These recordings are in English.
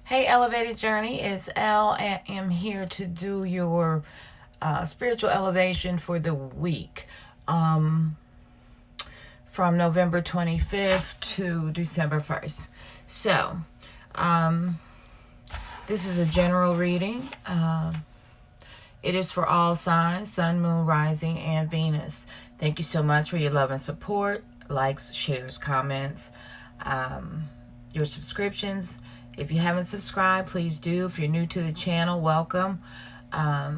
Hey, Elevated Journey, it's Elle, and I'm here to do your spiritual elevation for the week from November 25th to December 1st. So, um, this is a general reading. It is for all signs, Sun, Moon, Rising, and Venus. Thank you so much for your love and support, likes, shares, comments, your subscriptions. If you haven't subscribed, please do. If you're new to the channel, welcome. I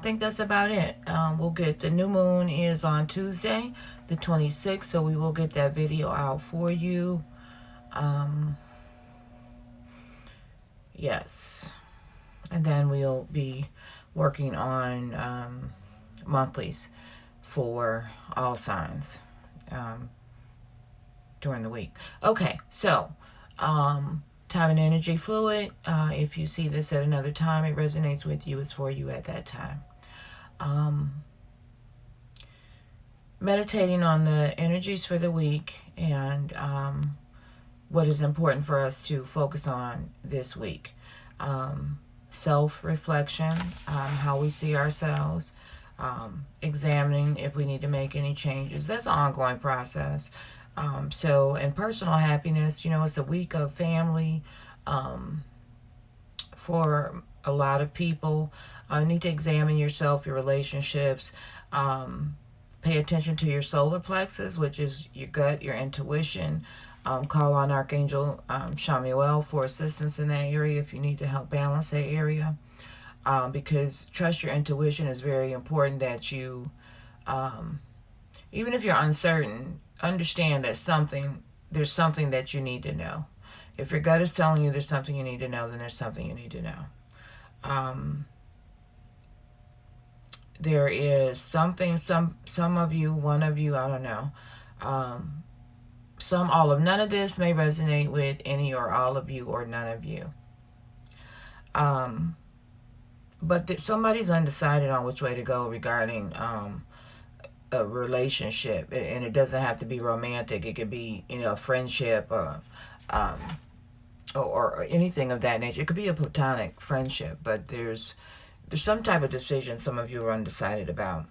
think that's about it. We'll get the new moon is on Tuesday, the 26th, so we will get that video out for you. Yes. And then we'll be working on monthlies for all signs during the week. Okay, so time and energy fluid. If you see this at another time, it resonates with you, it's for you at that time. Meditating on the energies for the week and what is important for us to focus on this week. Self-reflection, how we see ourselves, examining if we need to make any changes. That's an ongoing process. So in personal happiness, it's a week of family for a lot of people. You need to examine yourself, your relationships, pay attention to your solar plexus, which is your gut, your intuition. Call on Archangel Chamuel for assistance in that area if you need to help balance that area. Because trust your intuition is very important, that you, even if you're uncertain, understand that there's something that you need to know. If your gut is telling you there's something you need to know, then there's something you need to know. There is something, some of you, one of you, I don't know. All of none of this may resonate with any or all of you or none of you. But somebody's undecided on which way to go regarding a relationship, and it doesn't have to be romantic. It could be, a friendship or anything of that nature. It could be a platonic friendship, but there's some type of decision some of you are undecided about.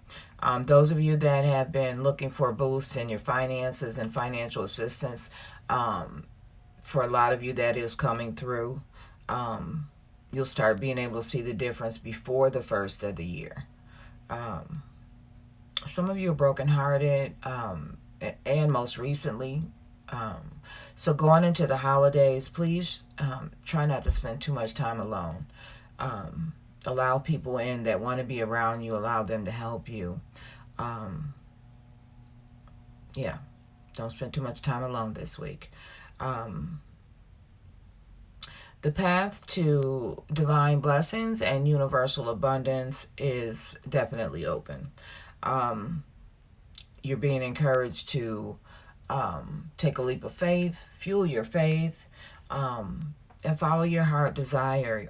Those of you that have been looking for boosts in your finances and financial assistance, for a lot of you that is coming through. You'll start being able to see the difference before the first of the year. Some of you are brokenhearted, and most recently. So going into the holidays, please try not to spend too much time alone. Allow people in that want to be around you. Allow them to help you. Yeah, don't spend too much time alone this week. The path to divine blessings and universal abundance is definitely open. You're being encouraged to take a leap of faith, fuel your faith, and follow your heart desire.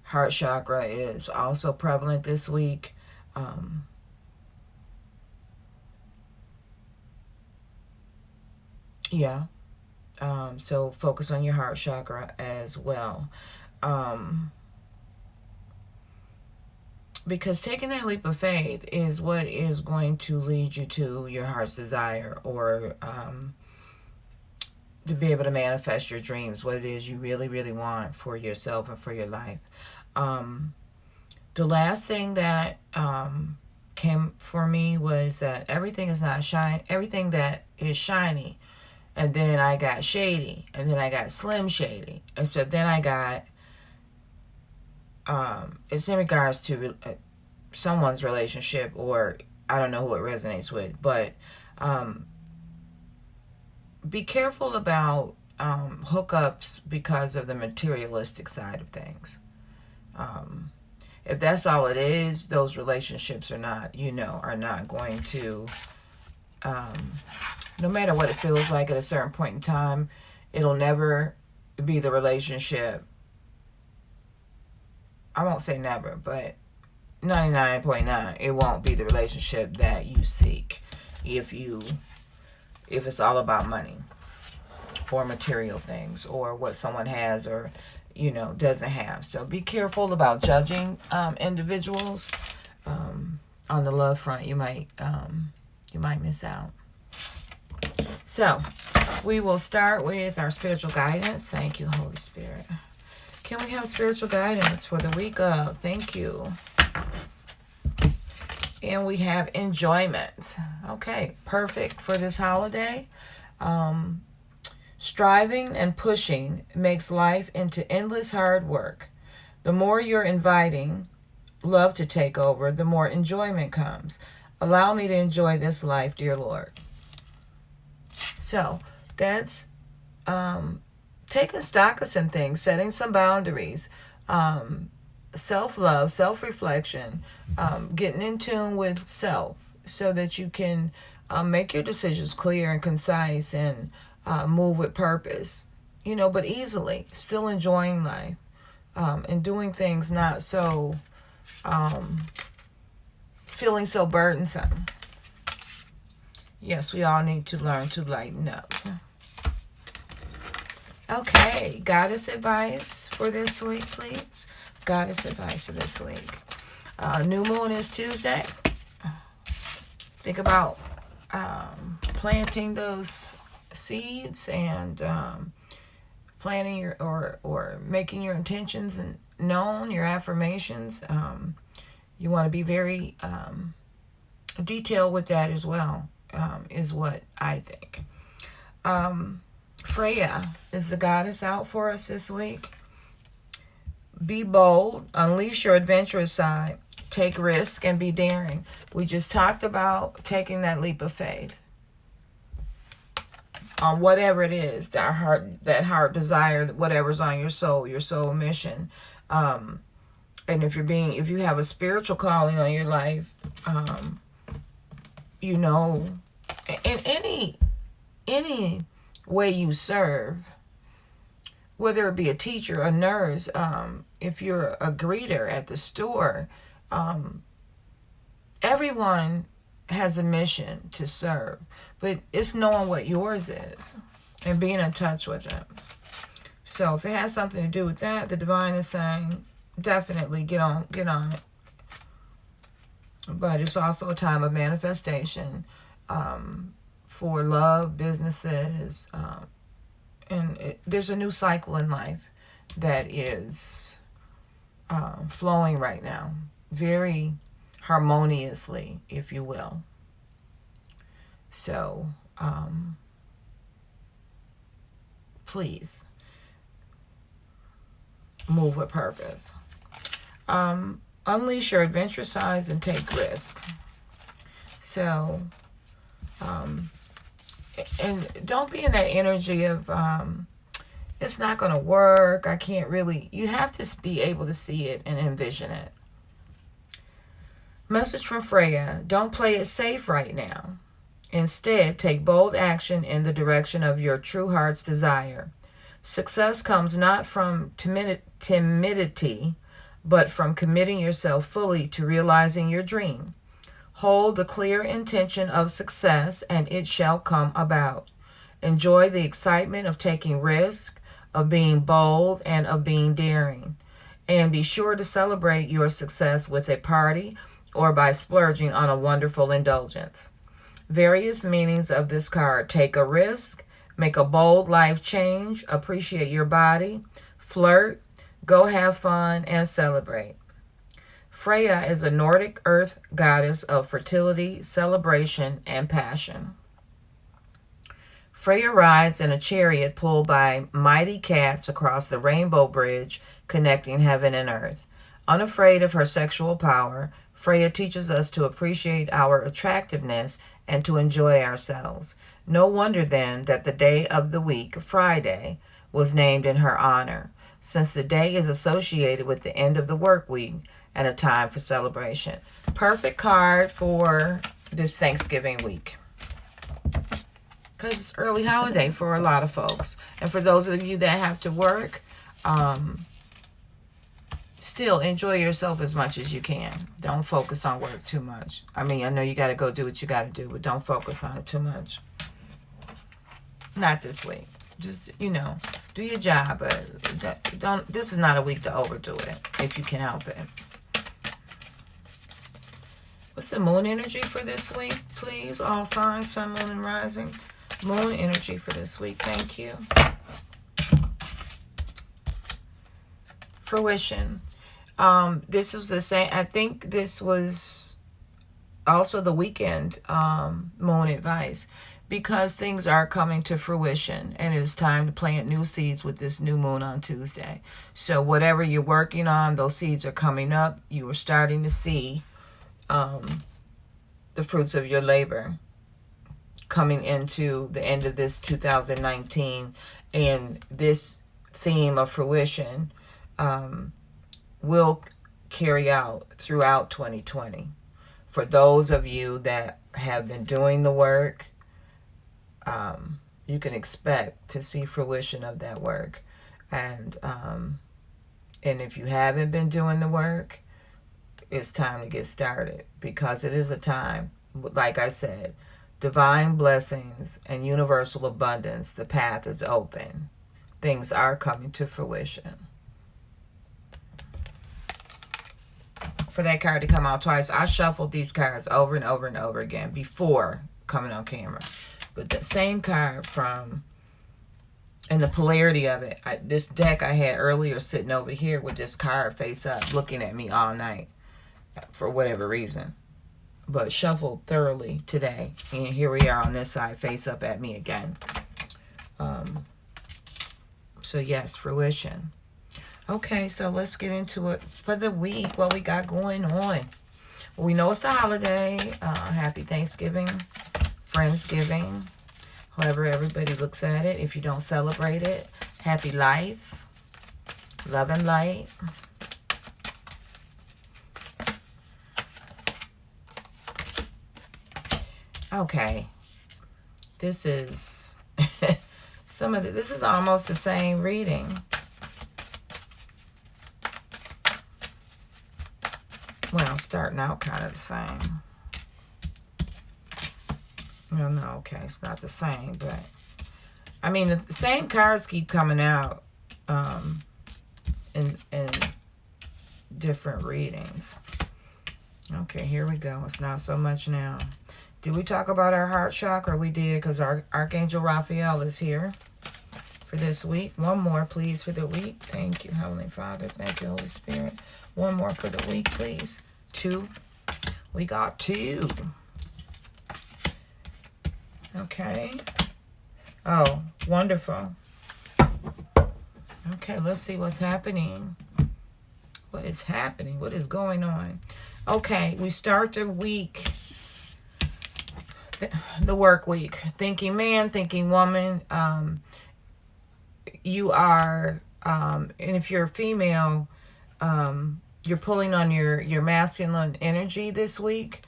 Heart chakra is also prevalent this week. Yeah. So focus on your heart chakra as well. Because taking that leap of faith is what is going to lead you to your heart's desire, or to be able to manifest your dreams, what it is you really, really want for yourself and for your life. The last thing that came for me was that everything is not shiny. Everything that is shiny, and then I got shady, and then I got slim shady, and so then I got it's in regards to someone's relationship, or I don't know who it resonates with, but be careful about hookups because of the materialistic side of things. If that's all it is, those relationships are not going to, no matter what it feels like at a certain point in time, it'll never be the relationship. I won't say never, but 99.9, it won't be the relationship that you seek if it's all about money. for material things or what someone has or, doesn't have. So be careful about judging individuals. On the love front, you might miss out. So we will start with our spiritual guidance. Thank you, Holy Spirit. Can we have spiritual guidance for the week of? Thank you. And we have enjoyment. Okay, perfect for this holiday. Striving and pushing makes life into endless hard work. The more you're inviting love to take over, the more enjoyment comes. Allow me to enjoy this life, dear Lord. So that's taking stock of some things, setting some boundaries, self-love, self-reflection, getting in tune with self so that you can make your decisions clear and concise and move with purpose, but easily, still enjoying life and doing things not so feeling so burdensome. Yes, we all need to learn to lighten up. Okay, goddess advice for this week, please. Goddess advice for this week. New moon is Tuesday. Think about planting those seeds and planning your or making your intentions and known, your affirmations. You want to be very detailed with that as well, is what I think. Freya is the goddess out for us this week. Be bold, unleash your adventurous side, take risk, and be daring. We just talked about taking that leap of faith on whatever it is, that heart desire, whatever's on your soul mission. And if you have a spiritual calling on your life, in any way you serve, whether it be a teacher, a nurse, if you're a greeter at the store, everyone has a mission to serve, but it's knowing what yours is and being in touch with them. So if it has something to do with that, the divine is saying, definitely get on it. But it's also a time of manifestation for love, businesses, and there's a new cycle in life that is flowing right now, very harmoniously, if you will. So please move with purpose. Unleash your adventurous sides and take risk. So and don't be in that energy of it's not going to work, I can't really. You have to be able to see it and envision it. Message from Freya: don't play it safe right now. Instead, take bold action in the direction of your true heart's desire. Success comes not from timidity, but from committing yourself fully to realizing your dream. Hold the clear intention of success, and it shall come about. Enjoy the excitement of taking risk, of being bold, and of being daring. And be sure to celebrate your success with a party or by splurging on a wonderful indulgence. Various meanings of this card: take a risk, make a bold life change, appreciate your body, flirt, go have fun, and celebrate. Freya is a Nordic earth goddess of fertility, celebration, and passion. Freya rides in a chariot pulled by mighty cats across the rainbow bridge connecting heaven and earth. Unafraid of her sexual power, Freya teaches us to appreciate our attractiveness and to enjoy ourselves. No wonder then that the day of the week, Friday, was named in her honor, since the day is associated with the end of the work week and a time for celebration. Perfect card for this Thanksgiving week, because it's early holiday for a lot of folks. And for those of you that have to work, still enjoy yourself as much as you can. Don't focus on work too much. I mean, I know you got to go do what you got to do, but don't focus on it too much. Not this week. Just, do your job, but don't. This is not a week to overdo it if you can help it. What's the moon energy for this week, please? All signs, sun, moon, and rising. Moon energy for this week. Thank you. Fruition. This was the same. I think this was also the weekend moon advice, because things are coming to fruition and it's time to plant new seeds with this new moon on Tuesday. So whatever you're working on, those seeds are coming up. You are starting to see the fruits of your labor coming into the end of this 2019, and this theme of fruition will carry out throughout 2020. For those of you that have been doing the work, you can expect to see fruition of that work. And if you haven't been doing the work, it's time to get started, because it is a time, like I said, divine blessings and universal abundance. The path is open. Things are coming to fruition. For that card to come out twice, I shuffled these cards over and over and over again before coming on camera. But the same card and the polarity of it, this deck I had earlier sitting over here with this card face up looking at me all night for whatever reason. But shuffled thoroughly today. And here we are on this side, face up at me again. So yes, fruition. Okay, so let's get into it for the week. What we got going on? Well, we know it's a holiday. Happy Thanksgiving, Friendsgiving, however everybody looks at it. If you don't celebrate it, happy life, love and light. Okay, this is this is almost the same reading. Well, starting out kind of the same. No, okay, it's not the same, but I mean, the same cards keep coming out in different readings. Okay, here we go. It's not so much now. Did we talk about our heart chakra? We did, because our Archangel Raphael is here for this week. One more, please, for the week. Thank you, Heavenly Father. Thank you, Holy Spirit. One more for the week, please. 2. We got 2. Okay. Oh, wonderful. Okay, let's see what's happening. What is happening? What is going on? Okay, we start the week, the work week. Thinking man, thinking woman. You are, and if you're a female, you're pulling on your masculine energy this week,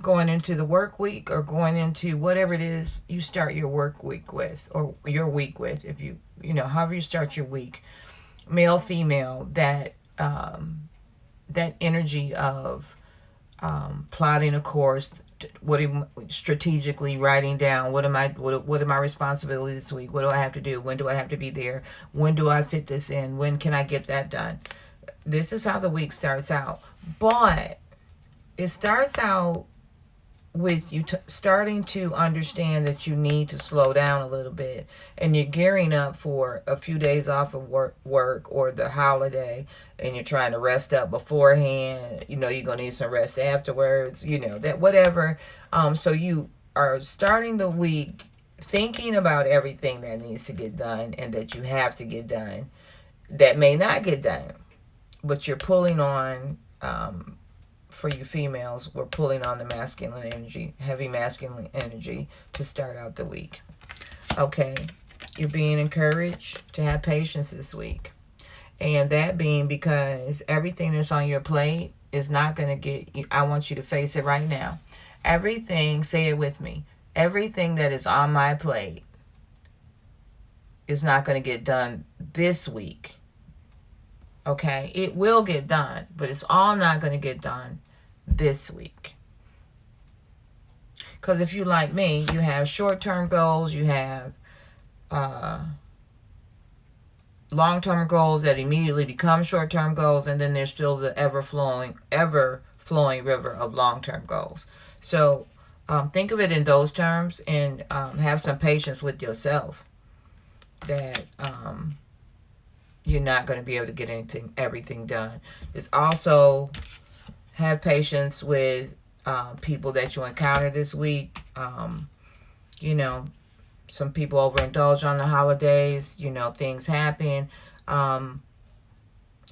going into the work week, or going into whatever it is you start your work week with, or your week with, if you however you start your week, male, female, that energy of plotting a course, strategically writing down what are my responsibilities this week, what do I have to do, when do I have to be there, when do I fit this in, when can I get that done. This is how the week starts out, but it starts out with you starting to understand that you need to slow down a little bit, and you're gearing up for a few days off of work or the holiday, and you're trying to rest up beforehand. You're gonna need some rest afterwards, that whatever. So you are starting the week thinking about everything that needs to get done and that you have to get done that may not get done, but you're pulling on, for you females, we're pulling on the masculine energy, heavy masculine energy, to start out the week. Okay, you're being encouraged to have patience this week. And that being because everything that's on your plate is not going to get you. I want you to face it right now. Everything, say it with me, everything that is on my plate is not going to get done this week. Okay, it will get done, but it's all not going to get done this week. Because if you like me, you have short-term goals, you have long-term goals that immediately become short-term goals, and then there's still the ever-flowing river of long-term goals. So think of it in those terms, and have some patience with yourself that you're not going to be able to get everything done. It's also have patience with people that you encounter this week. You know, some people overindulge on the holidays. You know, things happen.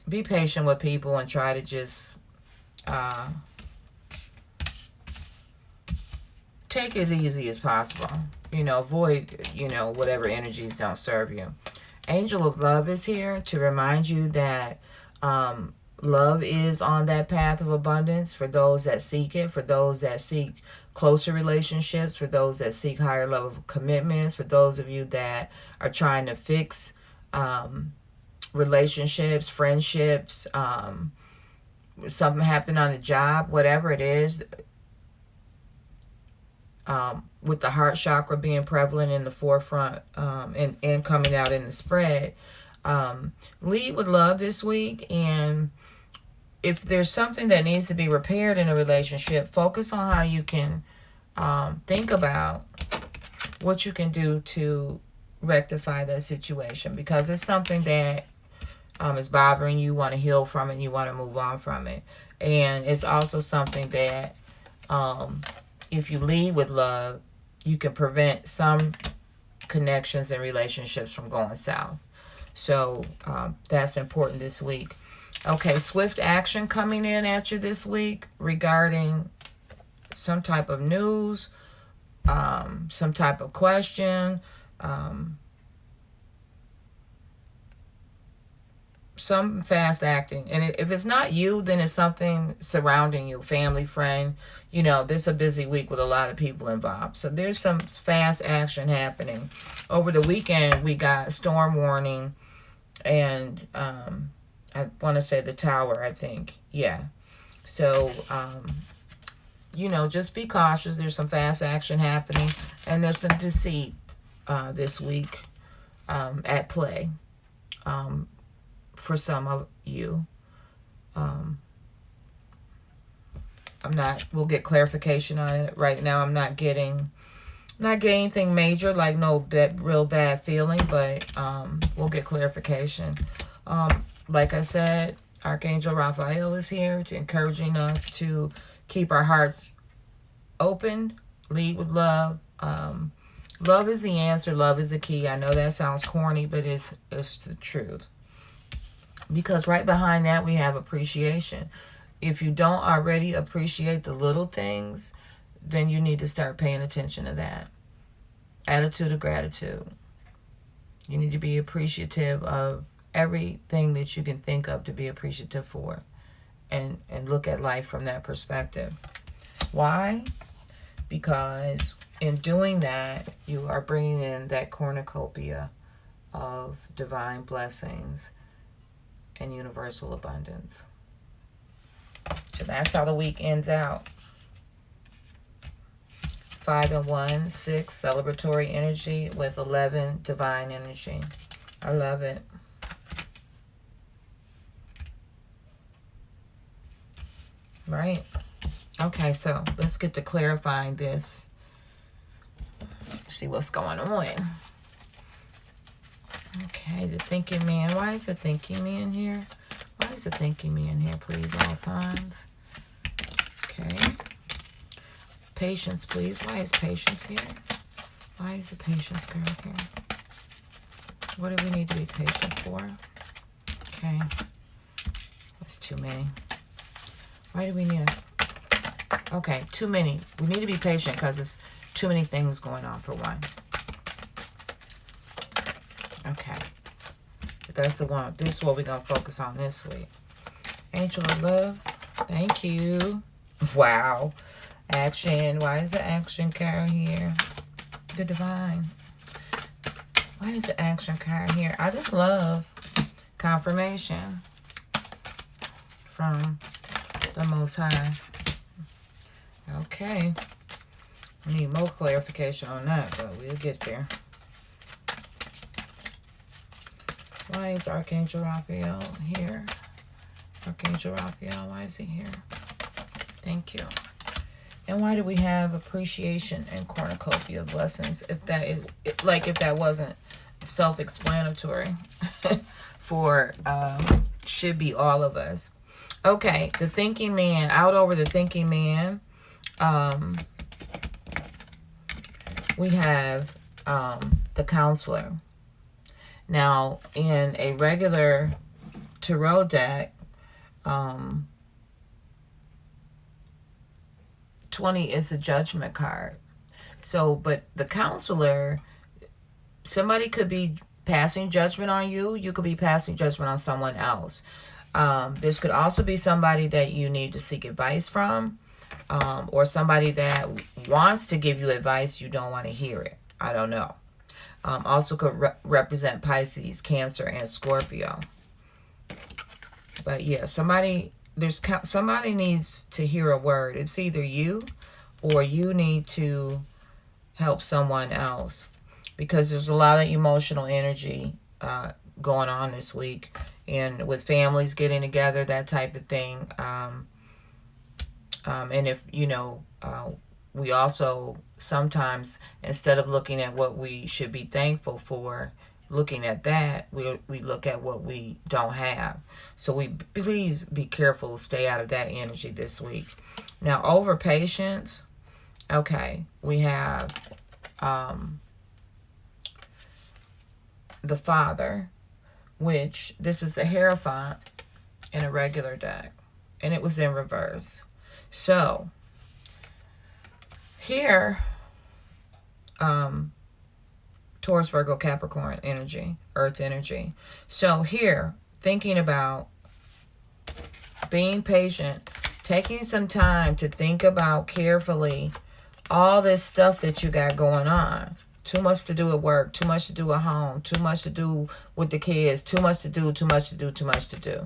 Be patient with people and try to just take it as easy as possible. You know, avoid, whatever energies don't serve you. Angel of Love is here to remind you that love is on that path of abundance for those that seek it, for those that seek closer relationships, for those that seek higher level of commitments, for those of you that are trying to fix relationships, friendships, something happened on the job, whatever it is. With the heart chakra being prevalent in the forefront, and coming out in the spread. Lead with love this week, and if there's something that needs to be repaired in a relationship, focus on how you can think about what you can do to rectify that situation, because it's something that is bothering you, want to heal from it, and you want to move on from it. And it's also something that if you lead with love, you can prevent some connections and relationships from going south. So that's important this week. Okay, swift action coming in at you this week regarding some type of news, some type of question, some fast acting. And if it's not you, then it's something surrounding you, family, friend. This is a busy week with a lot of people involved. So there's some fast action happening. Over the weekend, we got storm warning, and I want to say the tower, I think. Yeah. So, just be cautious. There's some fast action happening, and there's some deceit this week at play. For some of you. We'll get clarification on it. Right now I'm not getting anything major, like no real bad feeling, but we'll get clarification. Like I said, Archangel Raphael is here to encouraging us to keep our hearts open, lead with love. Love is the answer. Love is the key. I know that sounds corny, but it's the truth. Because right behind that, we have appreciation. If you don't already appreciate the little things, then you need to start paying attention to that. Attitude of gratitude. You need to be appreciative of everything that you can think of to be appreciative for. And look at life from that perspective. Why? Because in doing that, you are bringing in that cornucopia of divine blessings and universal abundance. So that's how the week ends out. 5 and 1, 6 celebratory energy with 11 divine energy. I love it. Right? Okay, so let's get to clarifying this. See what's going on. Okay, the thinking man. Why is the thinking man here? Why is the thinking man here, please, all signs? Okay. Patience, please. Why is patience here? Why is the patience girl here? What do we need to be patient for? Okay. That's too many. Why do we need Okay, too many. We need to be patient because there's too many things going on for one. Okay. That's the one. This is what we're going to focus on this week. Angel of Love. Thank you. Wow. Action. Why is the action card here? The divine. Why is the action card here? I just love confirmation from the Most High. Okay. We need more clarification on that, but we'll get there. Why is Archangel Raphael here? Archangel Raphael, why is he here? Thank you. And why do we have appreciation and cornucopia of blessings? If that is, if that wasn't self-explanatory for should be all of us. Okay, the thinking man, out over the thinking man. We have the counselor. Now, in a regular tarot deck, 20 is a judgment card. So, but the counselor, somebody could be passing judgment on you. You could be passing judgment on someone else. This could also be somebody that you need to seek advice from, or somebody that wants to give you advice. You don't want to hear it. I don't know. Also could represent Pisces, Cancer, and Scorpio. But yeah, somebody needs to hear a word. It's either you or you need to help someone else, because there's a lot of emotional energy going on this week, and with families getting together, that type of thing. And if, we also sometimes, instead of looking at what we should be thankful for, looking at that, we look at what we don't have. So please be careful, stay out of that energy this week. Now, over patience, okay, we have the Father, which this is a Hierophant in a regular deck, and it was in reverse. So here, Taurus, Virgo, Capricorn energy, earth energy. So here, thinking about being patient, taking some time to think about carefully all this stuff that you got going on. Too much to do at work, too much to do at home, too much to do with the kids, too much to do, too much to do, too much to do.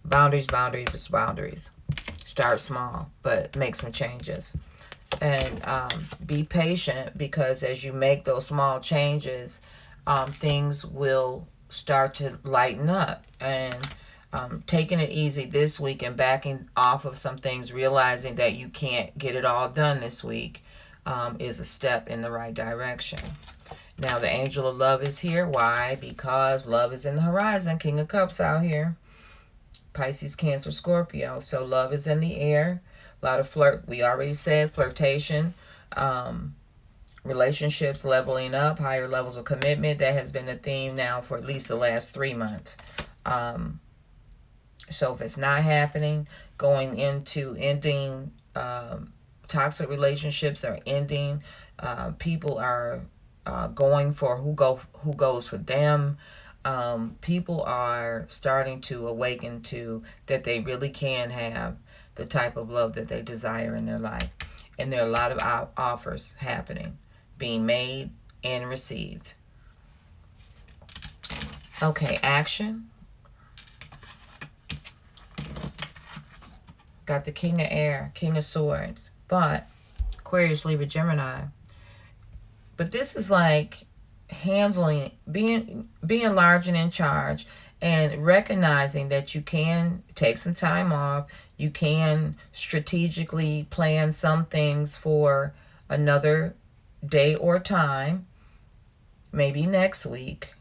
Boundaries, boundaries, boundaries. Start small, but make some changes. And be patient, because as you make those small changes, things will start to lighten up. And taking it easy this week and backing off of some things, realizing that you can't get it all done this week, is a step in the right direction. Now, the angel of love is here. Why? Because love is in the horizon. King of Cups out here. Pisces, Cancer, Scorpio. So love is in the air. A lot of flirt. We already said flirtation. Relationships leveling up. Higher levels of commitment. That has been the theme now for at least the last 3 months. So if it's not happening, going into ending, toxic relationships are ending. People are going for who goes for them. People are starting to awaken to that they really can have the type of love that they desire in their life. And there are a lot of offers happening, being made and received. Okay, action. Got the King of Air, King of Swords, but Aquarius, Libra, Gemini. But this is like handling, being large and in charge, and recognizing that you can take some time off. You can strategically plan some things for another day or time, maybe next week,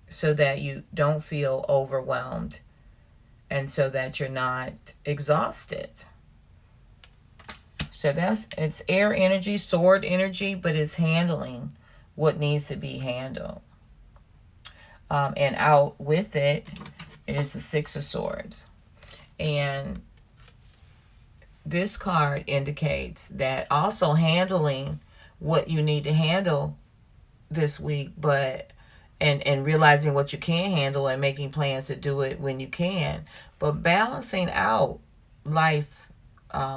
so that you don't feel overwhelmed and so that you're not exhausted. So it's air energy, sword energy, but it's handling what needs to be handled. And out with it is the Six of Swords. And this card indicates that also handling what you need to handle this week, but and realizing what you can handle and making plans to do it when you can, but balancing out life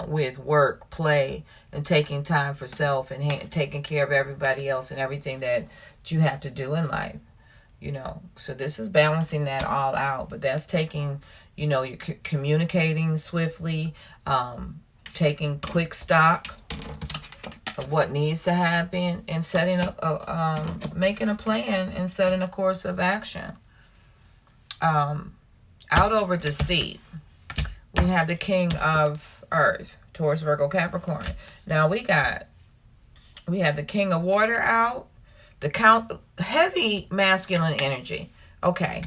with work, play, and taking time for self, and taking care of everybody else and everything that you have to do in life. So this is balancing that all out, but that's taking, you're communicating swiftly, taking quick stock of what needs to happen, and setting making a plan and setting a course of action. Out over deceit, we have the King of Earth, Taurus, Virgo, Capricorn. Now we have the King of Water out, the heavy masculine energy. Okay,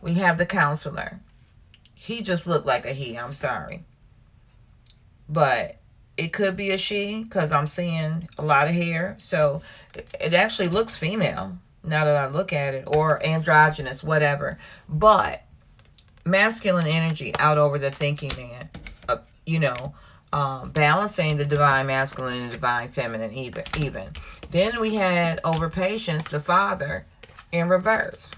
we have the Counselor. He just looked like a he. I'm sorry, but it could be a she because I'm seeing a lot of hair. So it actually looks female now that I look at it, or androgynous, whatever. But masculine energy out over the thinking man, balancing the divine masculine and divine feminine even. Then we had over patience, the Father in reverse.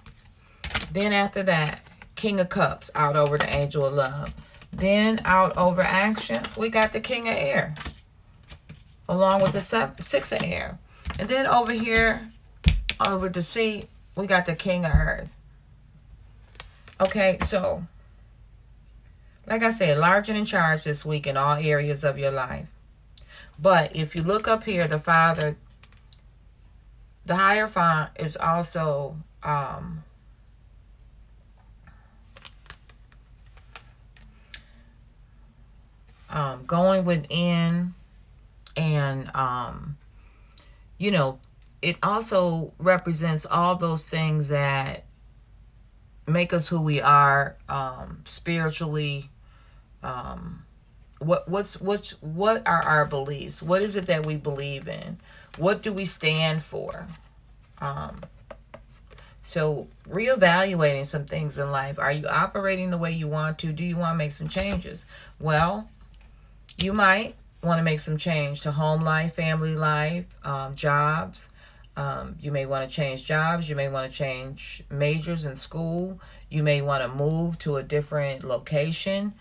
Then after that, King of Cups out over the Angel of Love. Then out over action, we got the King of Air along with the Six of Air. And then over here, over deceit, we got the King of Earth. Okay, so like I said, large and in charge this week in all areas of your life. But if you look up here, the Father, the Hierophant is also going within, and it also represents all those things that make us who we are spiritually. What are our beliefs? What is it that we believe in? What do we stand for? So reevaluating some things in life. Are you operating the way you want to? Do you want to make some changes? Well, you might want to make some change to home life, family life, jobs. You may want to change jobs. You may want to change majors in school. You may want to move to a different location.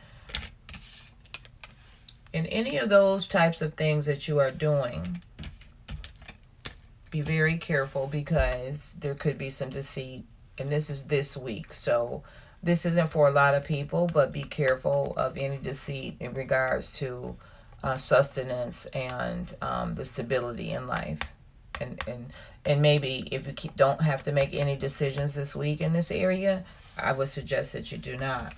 In any of those types of things that you are doing, be very careful because there could be some deceit. And this is this week. So this isn't for a lot of people, but be careful of any deceit in regards to sustenance and the stability in life. And maybe if you don't have to make any decisions this week in this area, I would suggest that you do not.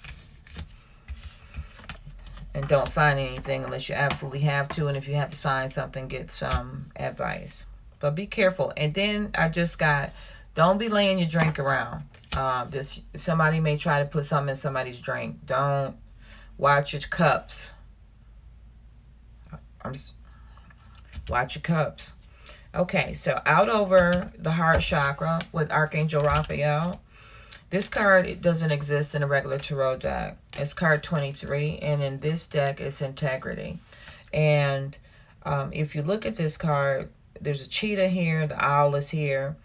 And don't sign anything unless you absolutely have to. And if you have to sign something, get some advice. But be careful. And then I just got, don't be laying your drink around. Somebody may try to put something in somebody's drink. Don't. Watch your cups. Watch your cups. Okay, so out over the heart chakra with Archangel Raphael. This card, it doesn't exist in a regular tarot deck. It's card 23, and in this deck, it's integrity. And if you look at this card, there's a cheetah here, the owl is here,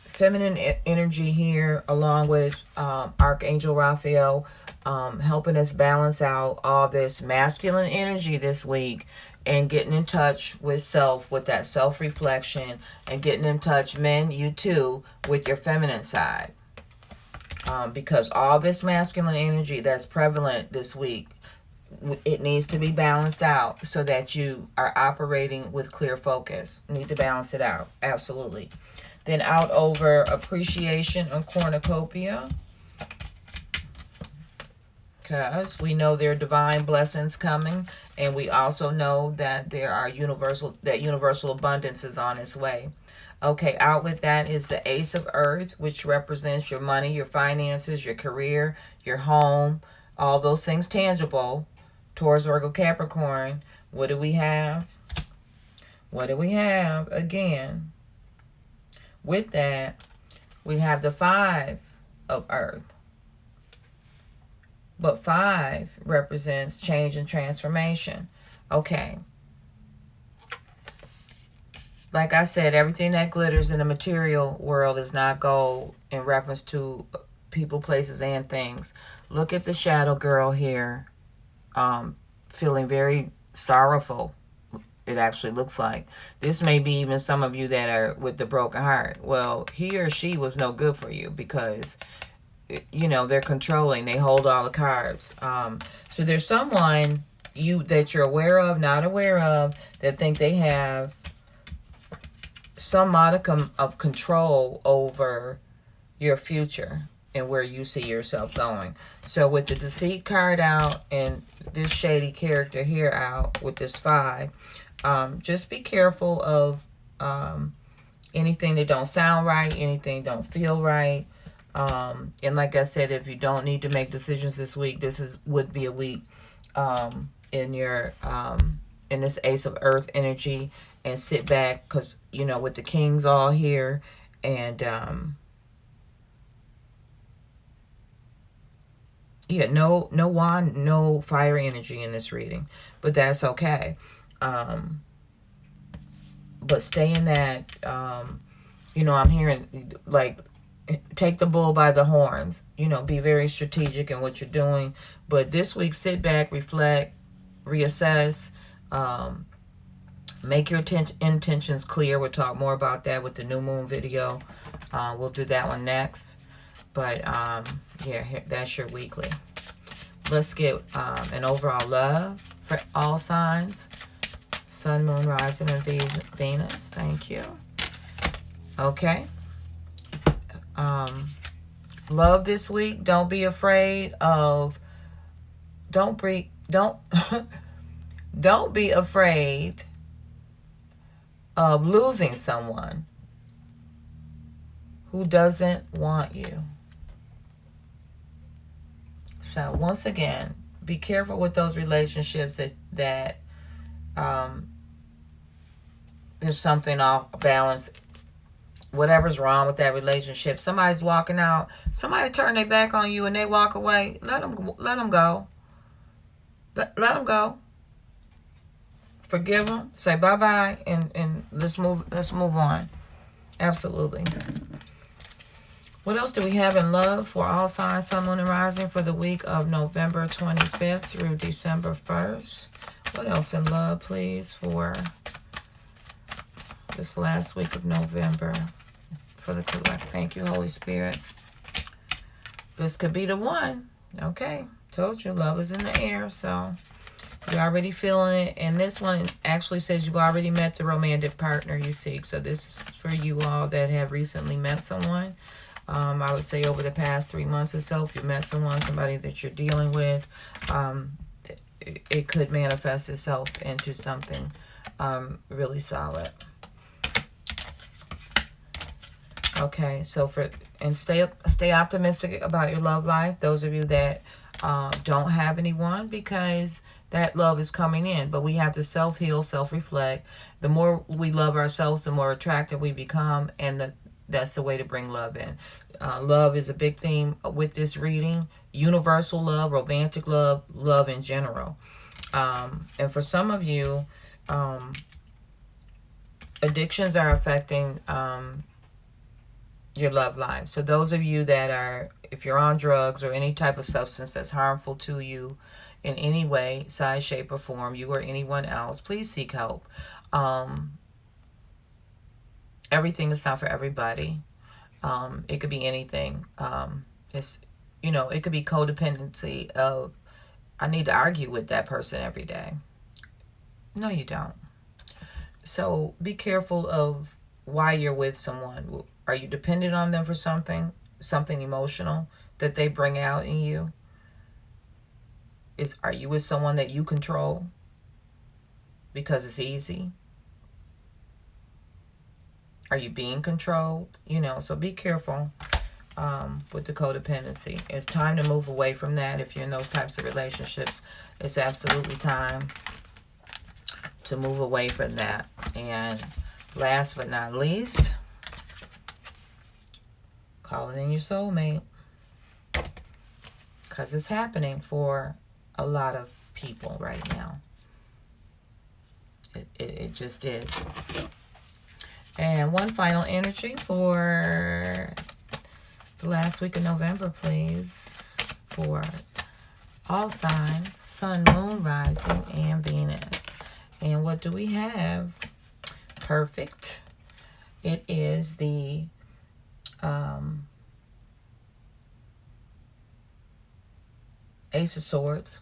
feminine energy here, along with Archangel Raphael, helping us balance out all this masculine energy this week, and getting in touch with self, with that self-reflection, and getting in touch, men, you too, with your feminine side. Because all this masculine energy that's prevalent this week, it needs to be balanced out so that you are operating with clear focus. You need to balance it out, absolutely. Then out over appreciation and cornucopia. Because we know there are divine blessings coming, and we also know that there are universal abundance is on its way. Okay, out with that is the Ace of Earth, which represents your money, your finances, your career, your home, all those things tangible. Taurus, Virgo, Capricorn. What do we have? What do we have? Again, with that, we have the Five of Earth. But 5 represents change and transformation. Okay. Like I said, everything that glitters in the material world is not gold in reference to people, places, and things. Look at the shadow girl here. Feeling very sorrowful. It actually looks like. This may be even some of you that are with the broken heart. Well, he or she was no good for you because they're controlling. They hold all the cards. So there's someone that you're aware of, not aware of, that think they have some modicum of control over your future and where you see yourself going. So with the deceit card out and this shady character here out with this 5, just be careful of anything that don't sound right, anything don't feel right. And like I said, if you don't need to make decisions this week, would be a week in your in this Ace of Earth energy, and sit back, because with the kings all here, and yeah, no wand, no fire energy in this reading, but that's okay. But stay in that, I'm hearing, like, take the bull by the horns, be very strategic in what you're doing. But this week, sit back, reflect, reassess, make your intentions clear. We'll talk more about that with the new moon video. We'll do that one next. But yeah, that's your weekly. Let's get an overall love for all signs. Sun, moon, rising, and Venus. Thank you. Okay. Love this week. Don't be afraid of. Don't be afraid of losing someone who doesn't want you. So once again, be careful with those relationships that there's something off balance. Whatever's wrong with that relationship. Somebody's walking out. Somebody turn their back on you and they walk away. Let them go. Let them go. Forgive them. Say bye-bye, and let's move on. Absolutely. What else do we have in love for all signs, sun, moon, and rising for the week of November 25th through December 1st? What else in love, please, for this last week of November for the collect? Thank you, Holy Spirit. This could be the one. Okay. Told you, love is in the air, so you're already feeling it. And this one actually says you've already met the romantic partner you seek. So this is for you all that have recently met someone. I would say over the past 3 months or so, if you met somebody that you're dealing with, it could manifest itself into something really solid. Okay, so stay optimistic about your love life. Those of you that don't have anyone, because that love is coming in, but we have to self-heal, self-reflect. The more we love ourselves, the more attractive we become, and that's the way to bring love in. Love is a big theme with this reading. Universal love, romantic love, love in general. And for some of you, addictions are affecting your love life. So those of you that are, if you're on drugs or any type of substance that's harmful to you in any way, size, shape, or form, you or anyone else, please seek help. Everything is not for everybody. It could be anything. It could be codependency of, I need to argue with that person every day. No, you don't. So be careful of why you're with someone. Are you dependent on them for something emotional that they bring out in you? Are you with someone that you control because it's easy? Are you being controlled? So be careful with the codependency. It's time to move away from that. If you're in those types of relationships, it's absolutely time to move away from that. And last but not least, calling in your soulmate, because it's happening for a lot of people right now. It just is. And one final energy for the last week of November, please, for all signs, sun, moon, rising, and Venus. And what do we have? Perfect. It is the Ace of Swords.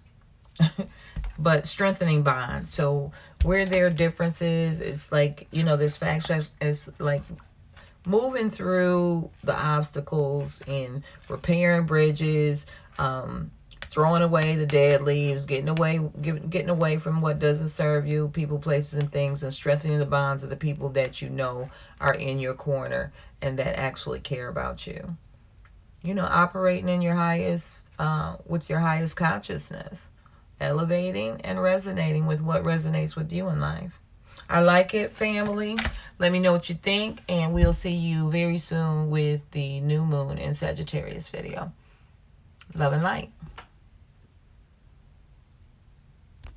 but strengthening bonds. So where there are differences, it's like, this faction is like moving through the obstacles in repairing bridges, throwing away the dead leaves, getting away from what doesn't serve you, people, places, and things, and strengthening the bonds of the people that are in your corner and that actually care about you. Operating in your highest, with your highest consciousness, elevating and resonating with what resonates with you in life. I like it, family. Let me know what you think, and we'll see you very soon with the new moon in Sagittarius video. Love and light.